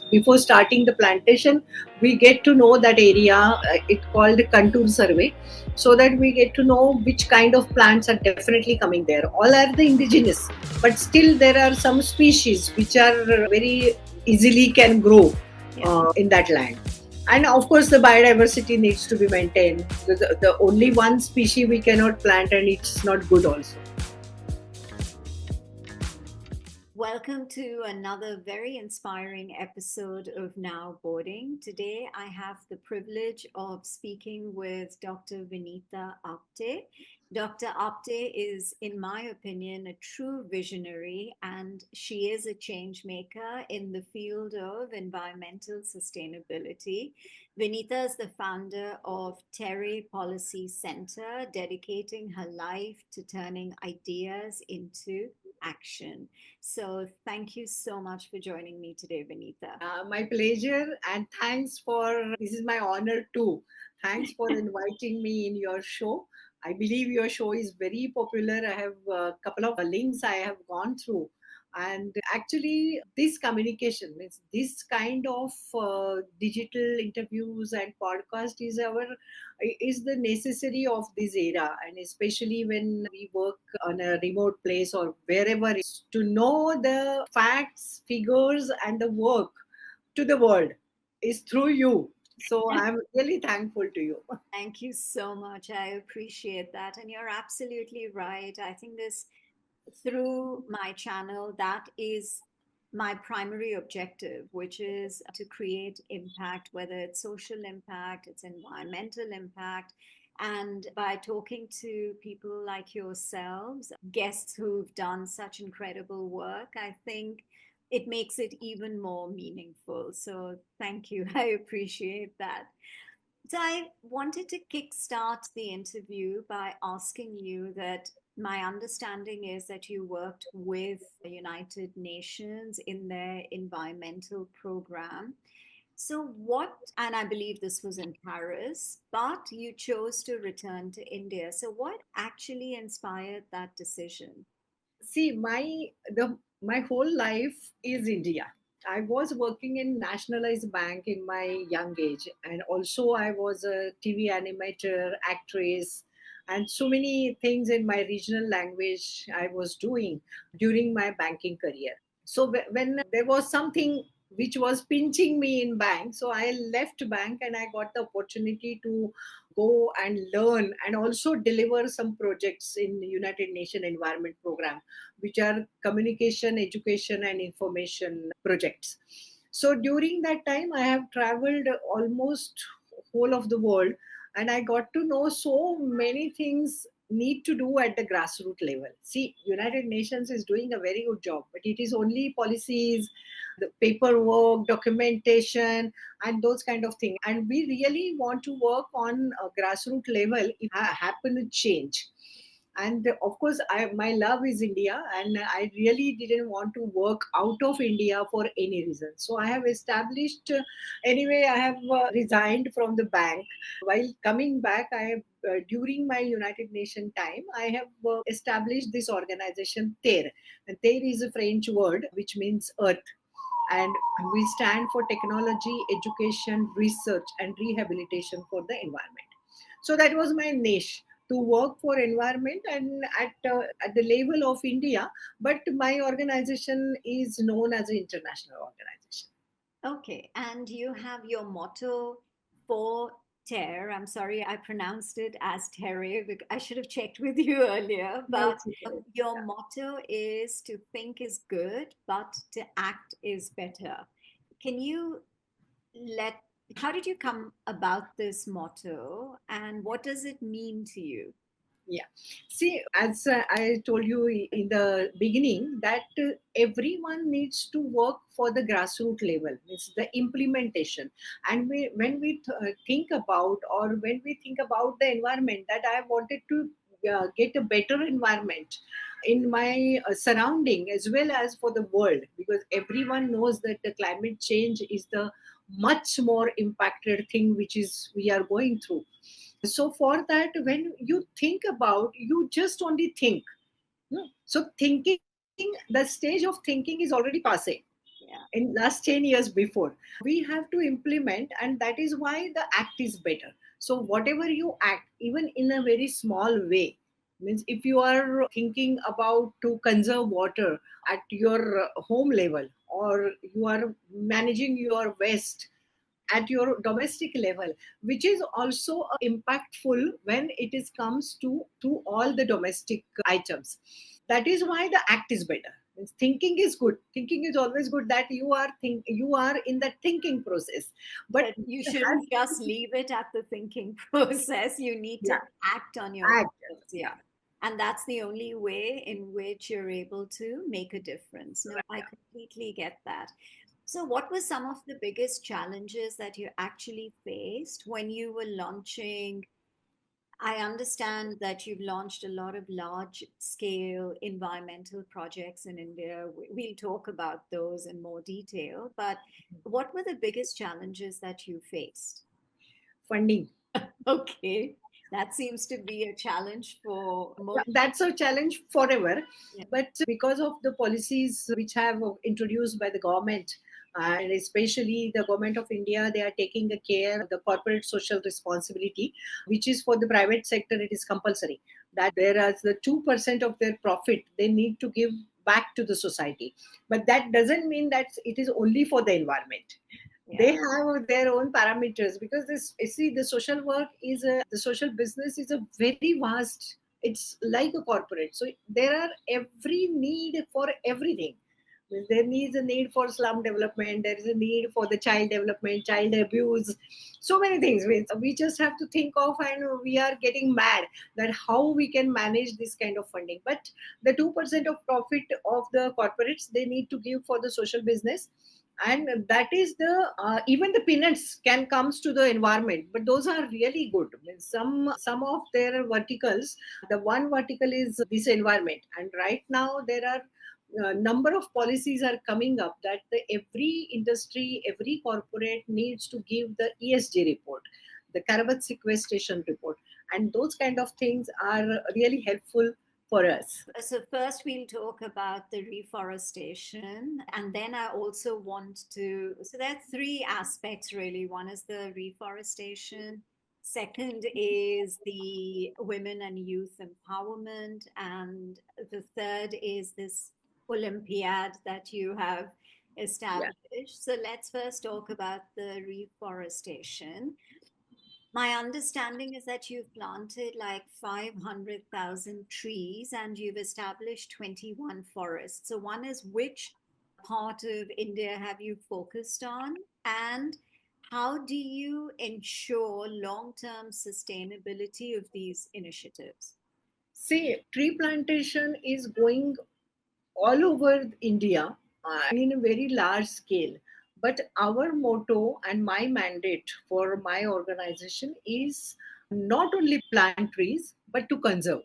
Before starting the plantation, we get to know that area. It called contour survey, so that we get to know which kind of plants are definitely coming there. All are the indigenous, but still there are some species which are very easily can grow in that land. And of course, the biodiversity needs to be maintained. The only one species we cannot plant, and it's not good also. Welcome to another very inspiring episode of Now Boarding. Today, I have the privilege of speaking with Dr. Vinita Apte. Dr. Apte is, in my opinion, a true visionary, and she is a change maker in the field of environmental sustainability. Vinita is the founder of Terry Policy Center, dedicating her life to turning ideas into action. So thank you so much for joining me today, Vinita. My pleasure, and thanks for this is my honor too. Thanks for inviting me in your show. I believe your show is very popular. I have a couple of links I have gone through, and actually, this communication means this kind of digital interviews and podcast is the necessary of this era, and especially when we work on a remote place or wherever, to know the facts, figures, and the work to the world is through you. So I'm really thankful to you. Thank you so much. I appreciate that. And you're absolutely right. I think this, through my channel, that is my primary objective, which is to create impact, whether it's social impact, it's environmental impact. And by talking to people like yourselves, guests who've done such incredible work, I think it makes it even more meaningful. So thank you. I appreciate that. So I wanted to kickstart the interview by asking you that my understanding is that you worked with the United Nations in their environmental program. So, and I believe this was in Paris, but you chose to return to India. So, what actually inspired that decision? See, my whole life is India. I was working in nationalized bank in my young age, and also I was a TV animator, actress, and so many things in my regional language I was doing during my banking career. So when there was something which was pinching me in bank, so I left bank and I got the opportunity to go and learn and also deliver some projects in United Nations Environment Program, which are communication, education, and information projects. So during that time, I have traveled almost whole of the world, and I got to know so many things need to do at the grassroots level. See, United Nations is doing a very good job, but it is only policies, the paperwork, documentation, and those kind of things. And we really want to work on a grassroots level if happen to change. And of course, my love is India, and I really didn't want to work out of India for any reason. So I have established, anyway, I have resigned from the bank. While coming back, I have during my United Nations time, I have established this organization TER. And TER is a French word which means earth, and we stand for technology, education, research, and rehabilitation for the environment. So that was my niche, to work for environment and at the level of India, but my organization is known as an international organization. Okay, and you have your motto for tear. I'm sorry, I pronounced it as terre. I should have checked with you earlier, No, but it's okay. your motto is to think is good, but to act is better. Can you let, how did you come about this motto and what does it mean to you? Yeah. See, as I told you in the beginning, that everyone needs to work for the grassroots level. It's the implementation. And when we think about, or when we think about the environment, that I wanted to get a better environment in my surrounding as well as for the world, because everyone knows that the climate change is the much more impacted thing which is we are going through. So for that, when you think about, you just only think. So thinking, the stage of thinking is already passé. Yeah. in last 10 years before. We have to implement, and that is why the act is better. So whatever you act, even in a very small way, means if you are thinking about to conserve water at your home level, or you are managing your waste at your domestic level, which is also impactful when it is comes to all the domestic items. That is why the act is better. Means thinking is good, thinking is always good, that you are in that thinking process, but But you it has shouldn't just leave it at the thinking process. You need to yeah, act on your act. words. Yeah. And that's the only way in which you're able to make a difference. No, I completely get that. So, what were some of the biggest challenges that you actually faced when you were launching? I understand that you've launched a lot of large scale environmental projects in India. We'll talk about those in more detail, but what were the biggest challenges that you faced? Funding. Okay, that seems to be a challenge for Yeah, most. that's a challenge forever. Yeah, But because of the policies which have introduced by the government, and especially the government of India, they are taking the care of the corporate social responsibility, which is for the private sector, it is compulsory that there is the 2% of their profit they need to give back to the society. But that doesn't mean that it is only for the environment. They yeah. have their own parameters, because this, you see, the social work is the social business is a very vast, it's like a corporate, so there are every need for everything. There is a need for slum development, there is a need for the child development, child abuse, so many things. We just have to think of, and we are getting mad that how we can manage this kind of funding. But the 2% of profit of the corporates they need to give for the social business, and that is the even the peanuts can comes to the environment, but those are really good. I mean, some of their verticals, the one vertical is this environment, and right now there are number of policies are coming up that every industry, every corporate needs to give the ESG report, the carbon sequestration report, and those kind of things are really helpful for us. So, first we'll talk about the reforestation, and then I also want to. So, there are three aspects really. One is the reforestation, second is the women and youth empowerment, and the third is this Olympiad that you have Yeah. established. So, let's first talk about the reforestation. My understanding is that you've planted like 500,000 trees and you've established 21 forests. So, one is which part of India have you focused on? And how do you ensure long term sustainability of these initiatives? See, tree plantation is going all over India and in a very large scale. But our motto and my mandate for my organization is not only plant trees, but to conserve.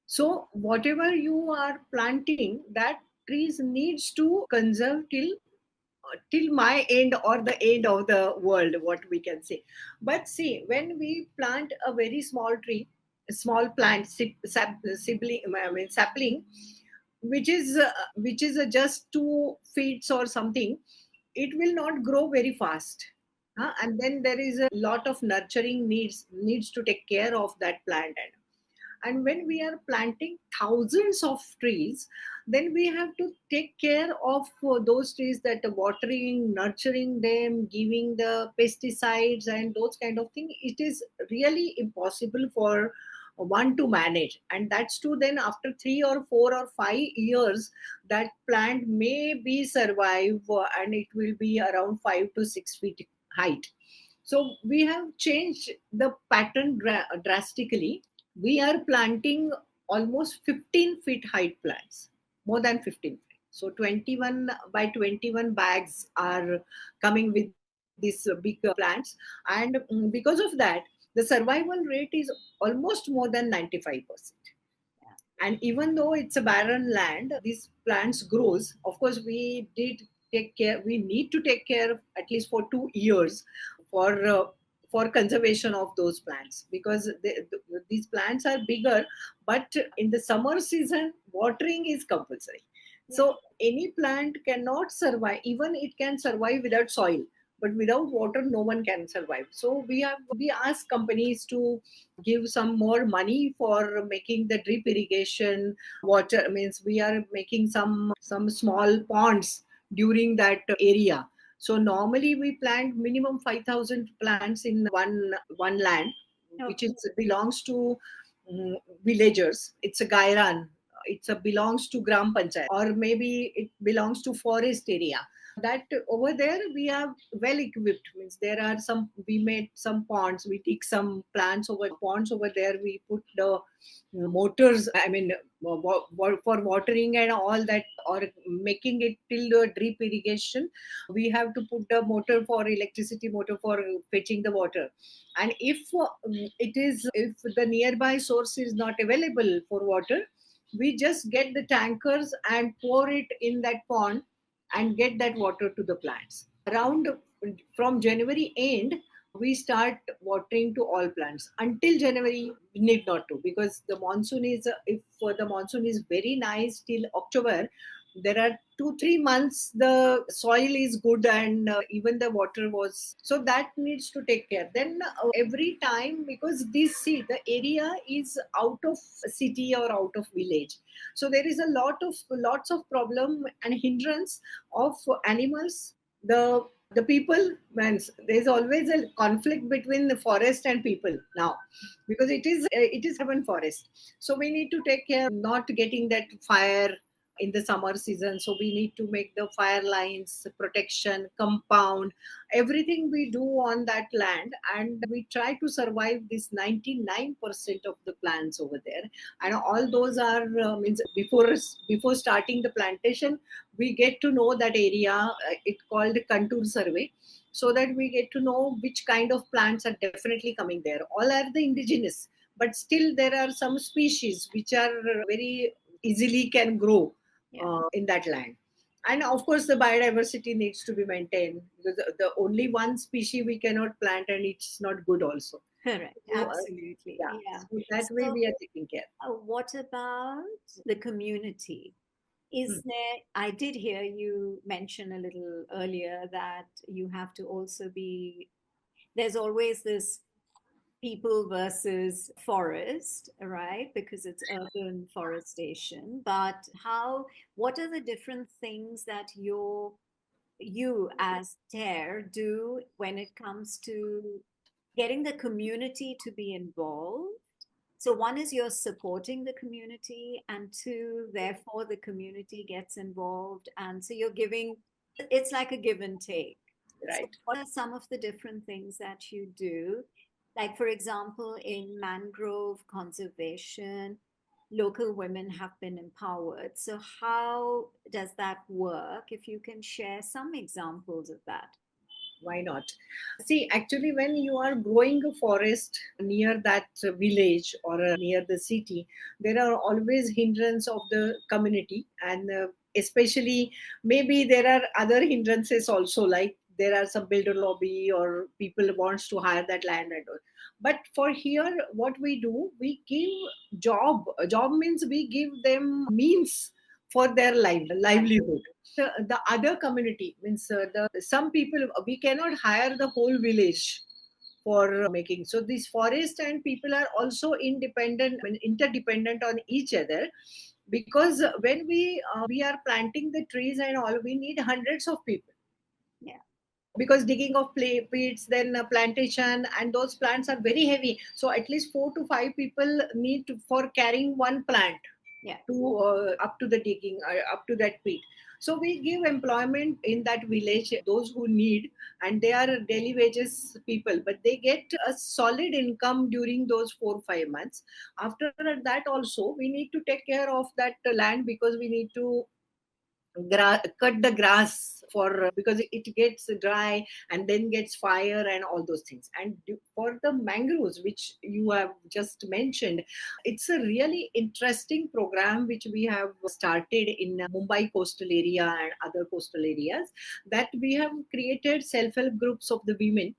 So whatever you are planting, that trees needs to conserve till my end or the end of the world, what we can say. But see, when we plant a very small tree, a small plant, sibling, I mean sapling, which is just 2 feet or something, it will not grow very fast. And then there is a lot of nurturing needs to take care of that plant. And when we are planting thousands of trees, then we have to take care of those trees, that watering, nurturing them, giving the pesticides and those kind of things, it is really impossible for one to manage. And that's too, then after 3 or 4 or 5 years, that plant may be survive, and it will be around 5 to 6 feet height. So we have changed the pattern drastically. We are planting almost 15 feet height plants, more than 15 feet. So 21 by 21 bags are coming with these big plants. And because of that, the survival rate is almost more than 95%. And even though it's a barren land, these plants grows. Of course, we did take care, we need to take care at least for 2 years for for conservation of those plants, because these plants are bigger. But in the summer season, watering is compulsory. Yeah. So any plant cannot survive, even it can survive without soil, but without water no one can survive. So we ask companies to give some more money for making the drip irrigation. Water means we are making some small ponds during that area. So normally we plant minimum 5,000 plants in one land, which Okay. is belongs to mm, villagers. It's a gairan. It's a belongs to gram panchayat, or maybe it belongs to forest area. That over there we are well equipped. Means there are some, we made some ponds. We take some plants over ponds over there. We put the motors. I mean, for watering and all that, or making it till the drip irrigation, we have to put the motor for electricity motor for fetching the water. And if the nearby source is not available for water, we just get the tankers and pour it in that pond and get that water to the plants. Around from January end, we start watering to all plants. Until January, we need not to, because the monsoon is, if the monsoon is very nice till October, there are 2 3 months the soil is good, and even the water was, so that needs to take care. Then every time, because this, see, the area is out of city or out of village, so there is a lots of problem and hindrance of animals. The people, means there's always a conflict between the forest and people now, because it is urban forest. So we need to take care not getting that fire in the summer season. So we need to make the fire lines, protection, compound, everything we do on that land, and we try to survive this 99% of the plants over there. And all those are means before starting the plantation, we get to know that area. It called contour survey, so that we get to know which kind of plants are definitely coming there. All are the indigenous, but still there are some species which are very easily can grow Yeah. in that land. And of course the biodiversity needs to be maintained, because the only one species we cannot plant, and it's not good also. Correct. So Absolutely. yeah, Yeah. so that way So, we are taking care. what about the community? Hmm. Is there, I did hear you mention a little earlier that you have to also be, there's always this people versus forest, right? Because it's urban forestation. But what are the different things that you as TER do when it comes to getting the community to be involved? So one is you're supporting the community, and two, therefore the community gets involved, and so you're giving. It's like a give and take. So Right. what are some of the different things that you do? Like, for example, in mangrove conservation, local women have been empowered. So how does that work? If you can share some examples of that. Why not? See, actually, when you are growing a forest near that village or near the city, there are always hindrance of the community, and especially maybe there are other hindrances also, like there are some builder lobby or people wants to hire that land and all. But for here, what we do, we give job. Job means we give them means for their livelihood. The other community means the some people, we cannot hire the whole village for making. So these forest and people are also independent, I mean, interdependent on each other, because when we are planting the trees and all, we need hundreds of people, Yeah, because digging of pits, then plantation, and those plants are very heavy. So at least 4 to 5 people need for carrying one plant yeah, to up to the digging, up to that pit. So we give employment in that village those who need, and they are daily wages people, but they get a solid income during those 4 5 months. After that also we need to take care of that land, because we need to cut the grass for, because it gets dry and then gets fire and all those things. And for the mangroves which you have just mentioned, it's a really interesting program which we have started in Mumbai coastal area and other coastal areas, that we have created self-help groups of the women.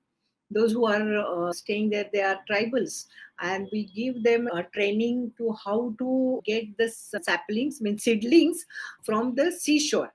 Those who are staying there, they are tribals, and we give them a training to how to get the saplings, means seedlings, from the seashore.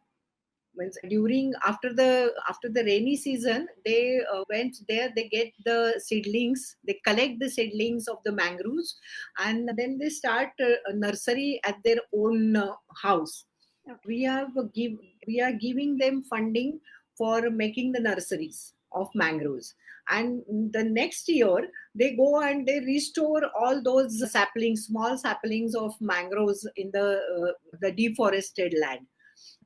Means during after the rainy season, they went there, they get the seedlings, they collect the seedlings of the mangroves, and then they start a nursery at their own house. Okay. We are giving them funding for making the nurseries of mangroves, and the next year they go and they restore all those saplings, small saplings of mangroves in the deforested land,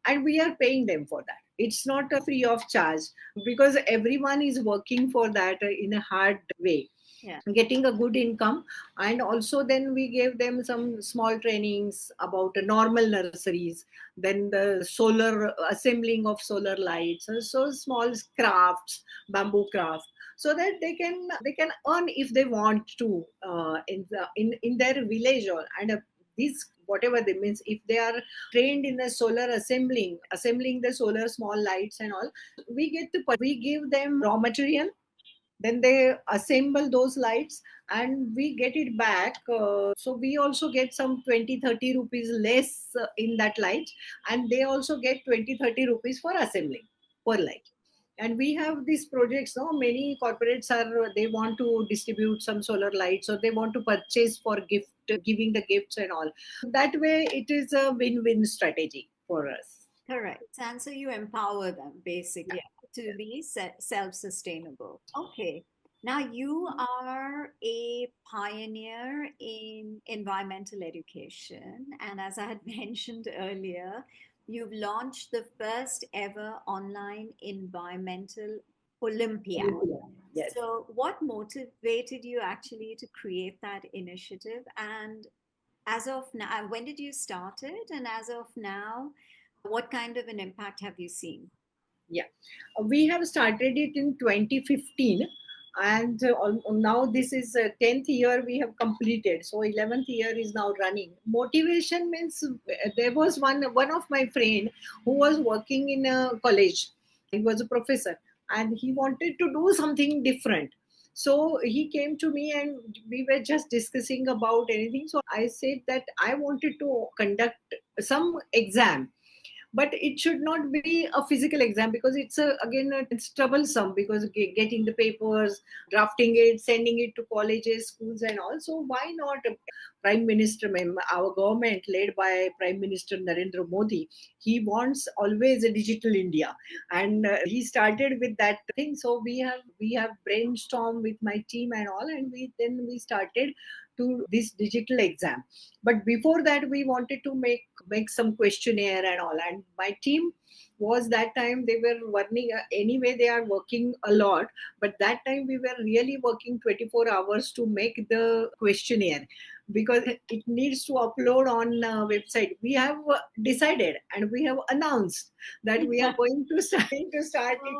and we are paying them for that. It's not a free of charge, because everyone is working for that in a hard way, Yeah. getting a good income. And also then we gave them some small trainings about normal nurseries, then the solar assembling of solar lights, so small crafts, bamboo craft, so that they can earn if they want to, in their village, or and these whatever they means, if they are trained in the solar assembling the solar small lights and all, we give them raw material, then they assemble those lights, and we get it back, so we also get some 20-30 rupees less in that light, and they also get 20-30 rupees for assembling per light. And we have these projects, no, many corporates are, they want to distribute some solar lights, or they want to purchase for gift, giving the gifts and all. That way it is a win-win strategy for us. Correct. And so you empower them basically Yeah. to be self-sustainable. Okay. Now you are a pioneer in environmental education. And as I had mentioned earlier, you've launched the first ever online environmental Olympiad. Yes. So, what motivated you actually to create that initiative? And as of now, when did you start it? And as of now, what kind of an impact have you seen? Yeah, we have started it in 2015, and now this is 10th year we have completed. So 11th year is now running. Motivation means, there was one of my friend who was working in a college. He was a professor, and he wanted to do something different. So he came to me, and we were just discussing about anything. So I said that I wanted to conduct some exam, but it should not be a physical exam, because it's troublesome, because getting the papers, drafting it, sending it to colleges, schools and all. So why not prime minister, our government led by Prime Minister Narendra Modi, he wants always a digital India, and he started with that thing. So we have brainstormed with my team and all, and we started to this digital exam. But before that we wanted to make some questionnaire and all, and my team was, that time they were working, anyway they are working a lot, but that time we were really working 24 hours to make the questionnaire, because it needs to upload on website. We have decided, and we have announced that we are going to start it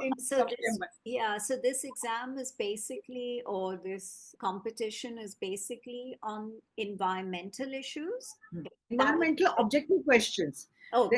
in So this, September. yeah, so this exam is basically, or this competition is basically on environmental issues. That is, Environmental objective questions. oh,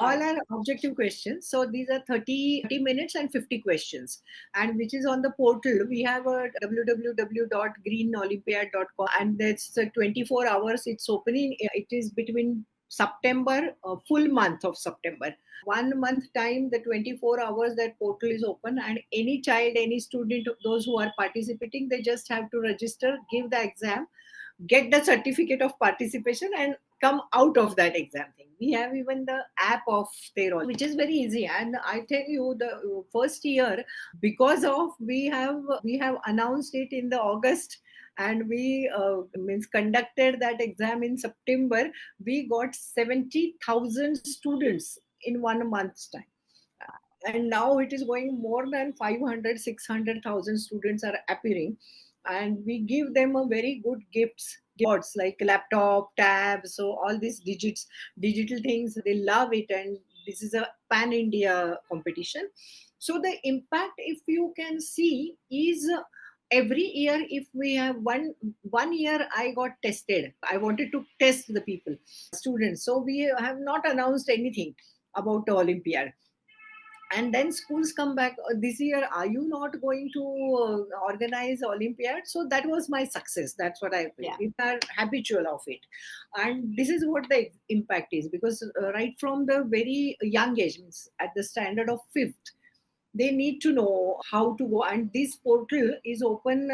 All sorry. are objective questions. So these are 30 minutes and 50 questions, and which is on the portal. We have a www.greenolympiad.com, and that's 24 hours. It's opening. It is between September, full month of September. 1 month time, the 24 hours that portal is open, and any child, any student, those who are participating, they just have to register, give the exam, get the certificate of participation, and come out of that exam thing. We have even the app of their own, which is very easy. And I tell you, the first year, because of we have announced it in the August, and we means conducted that exam in September, we got 70,000 students in 1 month's time. And now it is going, more than 500, 600,000 students are appearing, and we give them a very good gifts, like laptop, tabs, so all these digital things, they love it. And this is a pan India competition. So the impact, if you can see, is every year. If we have one year, I got tested, I wanted to test the people, students, so we have not announced anything about the Olympiad. and then schools come back, this year are you not going to organize olympiad? So that was my success. That's what I feel. Yeah. We are habitual of it, and this is what the impact is, because right from the very young age, means at the standard of fifth, they need to know how to go. And this portal is open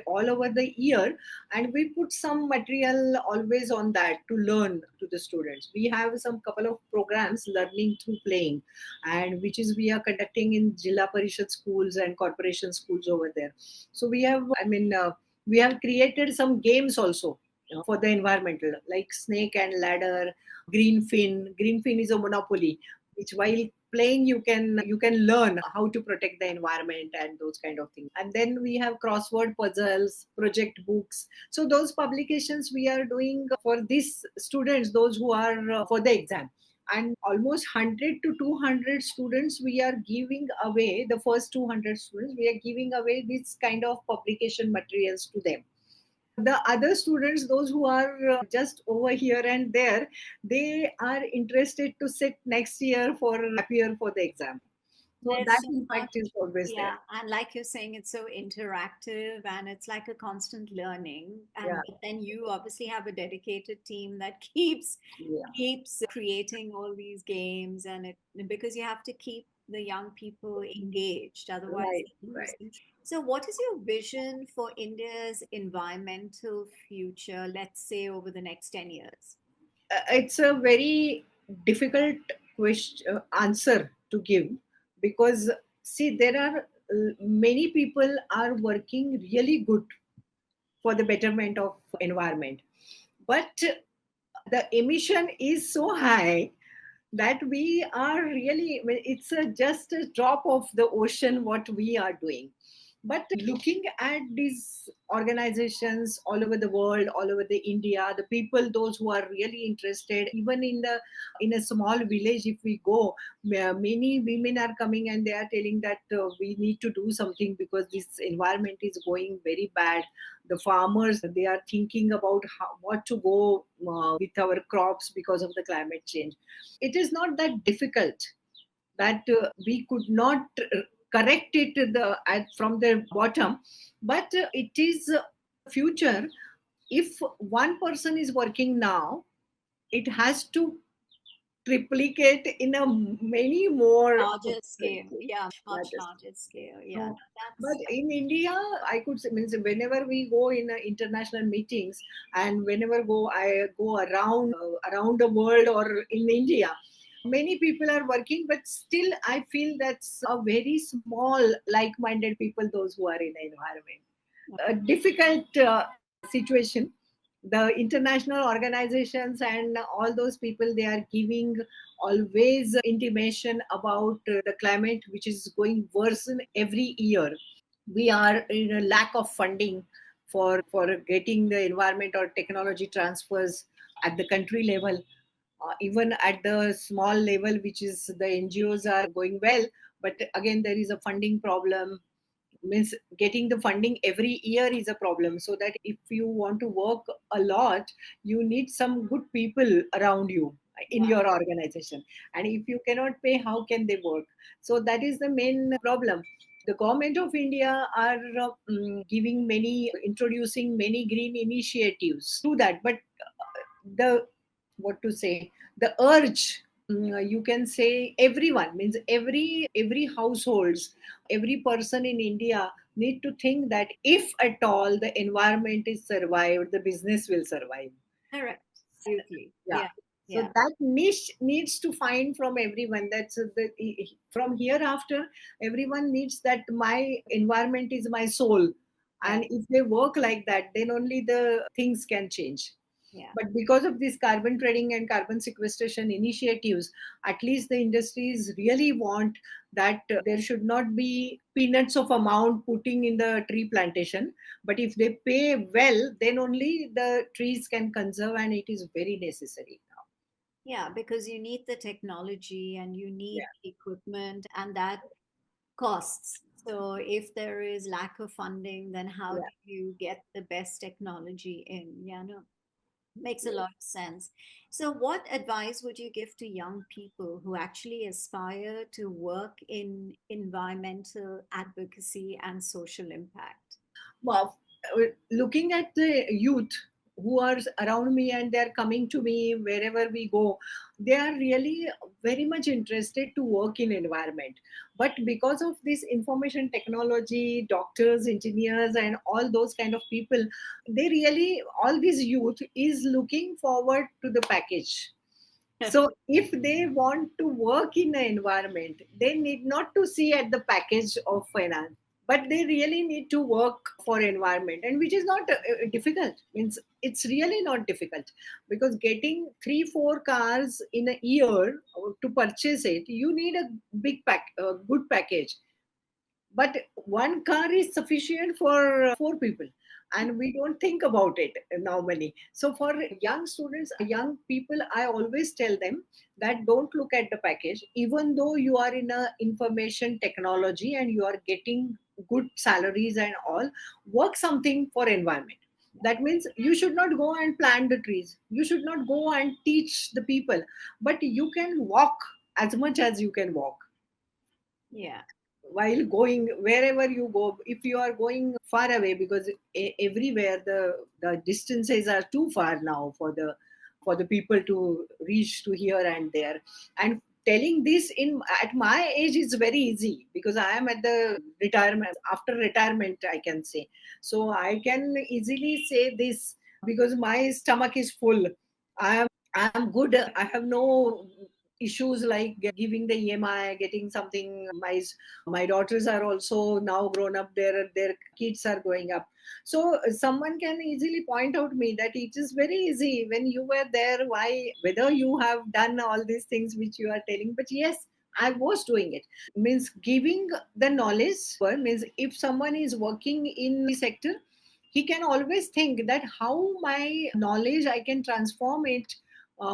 all over the year, and we put some material always on that to learn to the students. We have some couple of programs, learning through playing, and which is we are conducting in Jilla Parishad schools and corporation schools over there. So we have, we have created some games also, for the environmental, like snake and ladder, green fin. Green fin is a monopoly, which while playing you can learn how to protect the environment and those kind of things. And then we have crossword puzzles, project books. So those publications we are doing for these students, those who are for the exam. And almost 100 to 200 students we are giving away, the first 200 students we are giving away this kind of publication materials to them. The other students, those who are just over here and there, they are interested to sit next year for happier for the exam. So There's that so much, impact is always there. yeah. And like you're saying, it's so interactive and it's like a constant learning. And Yeah, but then you obviously have a dedicated team that keeps creating all these games and it because you have to keep the young people engaged, otherwise right, they lose right. interest. So what is your vision for India's environmental future, let's say over the next 10 years? It's a very difficult answer to give, because see, there are many people are working really good for the betterment of environment, but the emission is so high that we are really, it's just a drop of the ocean what we are doing. But looking at these organizations all over the world, all over the India, the people, those who are really interested, even in a small village, if we go, many women are coming and they are telling that we need to do something because this environment is going very bad. The farmers, they are thinking about what to go with our crops because of the climate change. It is not that difficult that we could not correct it from the bottom, but it is future. If one person is working now, it has to triplicate in a many more Larger scale, places. yeah, much Larger. larger scale, yeah. So, No, but that's in India, I could say, means whenever we go in international meetings, and whenever I go around the world or in India, many people are working, but still I feel that's a very small like-minded people, those who are in the environment. A difficult situation. The international organizations and all those people, they are giving always intimation about the climate, which is going worsen every year. We are in a lack of funding for getting the environment or technology transfers at the country level. Even at the small level, which is the NGOs are going well, but again there is a funding problem. Means getting the funding every year is a problem, so that if you want to work a lot, you need some good people around you in yeah. your organization. And if you cannot pay, how can they work? So that is the main problem. The government of India are giving many, introducing many green initiatives through that, but the, what to say, the urge, you can say everyone, means every households, every person in India need to think that if at all the environment is survived, the business will survive. Correct. Absolutely. Yeah. Yeah. So Yeah. that niche needs to find from everyone. That's from here after, everyone needs that my environment is my soul, Yeah. and if they work like that, then only the things can change. Yeah. But because of this carbon trading and carbon sequestration initiatives, at least the industries really want that there should not be peanuts of amount putting in the tree plantation. But if they pay well, then only the trees can conserve, and it is very necessary now. Yeah. Because you need the technology and you Yeah, need the equipment and that costs. So if there is lack of funding, then how yeah. do you get the best technology in? Yeah. No. Makes a lot of sense. So, what advice would you give to young people who actually aspire to work in environmental advocacy and social impact? Well, looking at the youth who are around me and they're coming to me wherever we go, they are really very much interested to work in environment. But because of this information technology, doctors, engineers, and all those kind of people, they really, all this youth is looking forward to the package. So if they want to work in an environment, they need not to see at the package of finance, but they really need to work for environment, and which is not difficult. Means it's really not difficult, because getting 3 4 cars in a year to purchase it, you need a good package. But one car is sufficient for 4 people, and we don't think about it normally. So for young students, young people, I always tell them that don't look at the package. Even though you are in a information technology and you are getting good salaries and all, work something for environment. That means you should not go and plant the trees, you should not go and teach the people, but you can walk as much as you can walk Yeah, while going wherever you go. If you are going far away, because everywhere the distances are too far now for the people to reach to here and there. And telling this in at my age is very easy, because I am at the retirement, after retirement I can say. So I can easily say this, because my stomach is full. I'm good. I have no issues like giving the EMI, getting something. My daughters are also now grown up. Their kids are growing up. So someone can easily point out me that it is very easy when you were there. Why, whether you have done all these things which you are telling, but yes, I was doing it. Means giving the knowledge. Means if someone is working in the sector, he can always think that how my knowledge I can transform it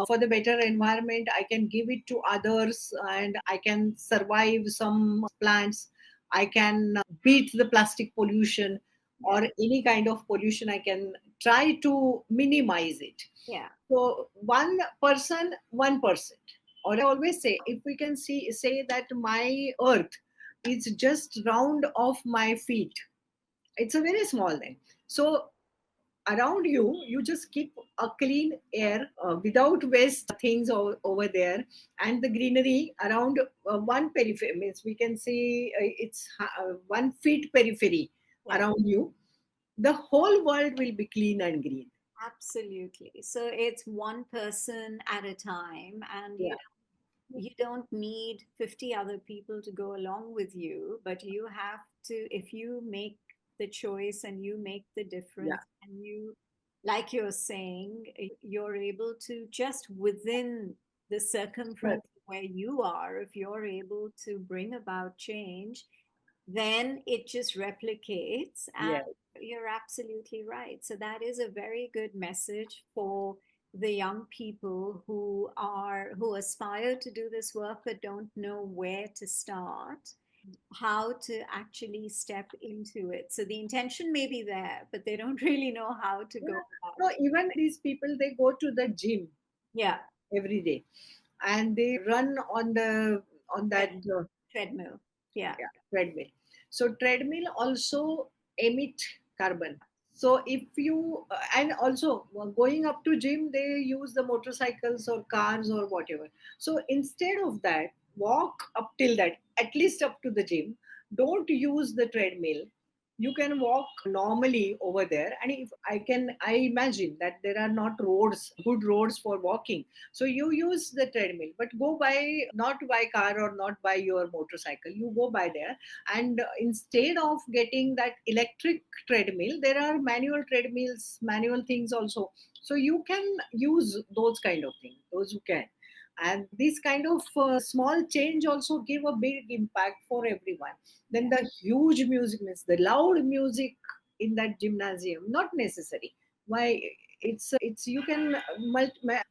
for the better environment. I can give it to others, and I can survive some plants. I can beat the plastic pollution or yeah, any kind of pollution. I can try to minimize it. yeah, So 1% or I always say, if we can say that my earth is just round of my feet, it's a very small thing. So around you just keep a clean air without waste things over there, and the greenery around 1 periphery, means we can say it's 1 feet periphery yeah. around you, the whole world will be clean and green. Absolutely. So it's one person at a time, and Yeah, you don't need 50 other people to go along with you, but you have to, if you make the choice and you make the yeah, difference, and you, like you're saying, you're able to just within the sure. circumference where you are, if you're able to bring about change, then it just replicates. And Yeah, you're absolutely right. So that is a very good message for the young people who aspire to do this work but don't know where to start, how to actually step into it. So the intention may be there, but they don't really know how to go yeah. about No, it. even these people, they go to the gym Yeah, every day, and they run on that tread, treadmill. Yeah, yeah, treadmill. So treadmill also emit carbon. So if you and also going up to gym, they use the motorcycles or cars or whatever. So instead of that, walk up till that, at least up to the gym. Don't use the treadmill. You can walk normally over there, and if I imagine that there are not good roads for walking, so you use the treadmill, but go by, not by car or not by your motorcycle, you go by there. And instead of getting that electric treadmill, there are manual treadmills, manual things also. So you can use those kind of things, those who can. And this kind of small change also give a big impact for everyone. Then yeah, the huge music, means the loud music in that gymnasium, not necessary. Why? it's you can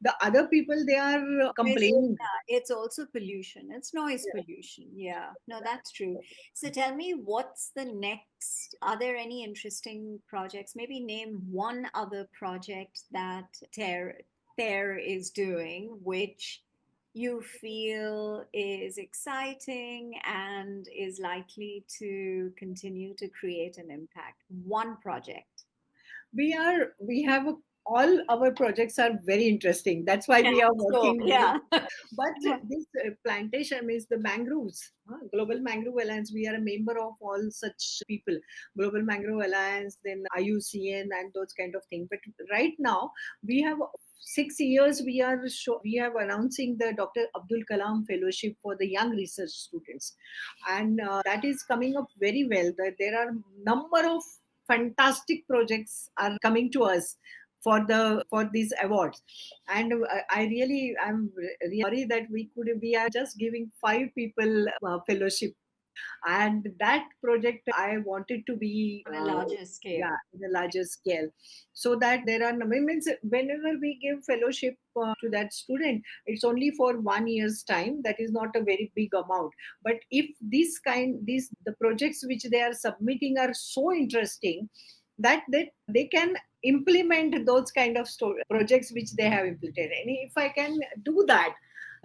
the other people, they are complaining. It's also pollution. It's noise pollution. Yeah, no, that's true. So tell me, what's the next? Are there any interesting projects? Maybe name one other project that Ter is doing, which you feel is exciting and is likely to continue to create an impact. One project. We have all our projects are very interesting, that's why Yeah, we are so working. yeah. But this plantation means the mangroves, Global Mangrove Alliance. We are a member of all such people, Global Mangrove Alliance, then IUCN, and those kind of things. But right now, we have 6 years. We have announcing the Dr. Abdul Kalam Fellowship for the young research students, and that is coming up very well. That there are number of fantastic projects are coming to us for these awards. And I really, I'm really sorry that we are just giving 5 people fellowship. And that project I wanted to be On a larger scale. yeah, in a larger scale, so that there are means whenever we give fellowship to that student, it's only for 1 year's time. That is not a very big amount. But if these the projects which they are submitting are so interesting, that they can implement those kind of projects which they have implemented. And if I can do that,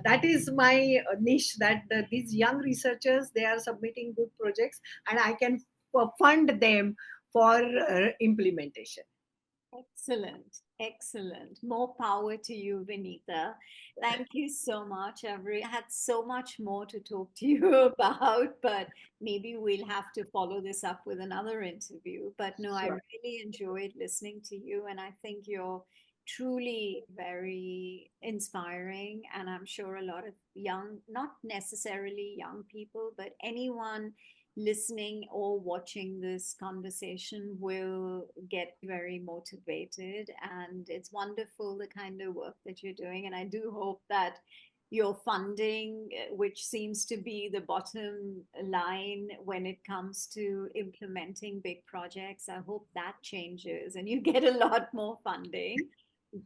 that is my niche, that these young researchers, they are submitting good projects, and I can fund them for implementation. Excellent, excellent. More power to you, Vinita. Thank you so much. Had so much more to talk to you about, but maybe we'll have to follow this up with another interview. But no, I Sure. really enjoyed listening to you, and I think you're truly very inspiring. And I'm sure a lot of young, not necessarily young people, but anyone listening or watching this conversation will get very motivated. And it's wonderful the kind of work that you're doing. And I do hope that your funding, which seems to be the bottom line when it comes to implementing big projects, I hope that changes and you get a lot more funding.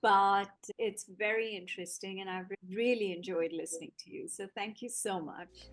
But it's very interesting, and I've really enjoyed listening to you. So thank you so much.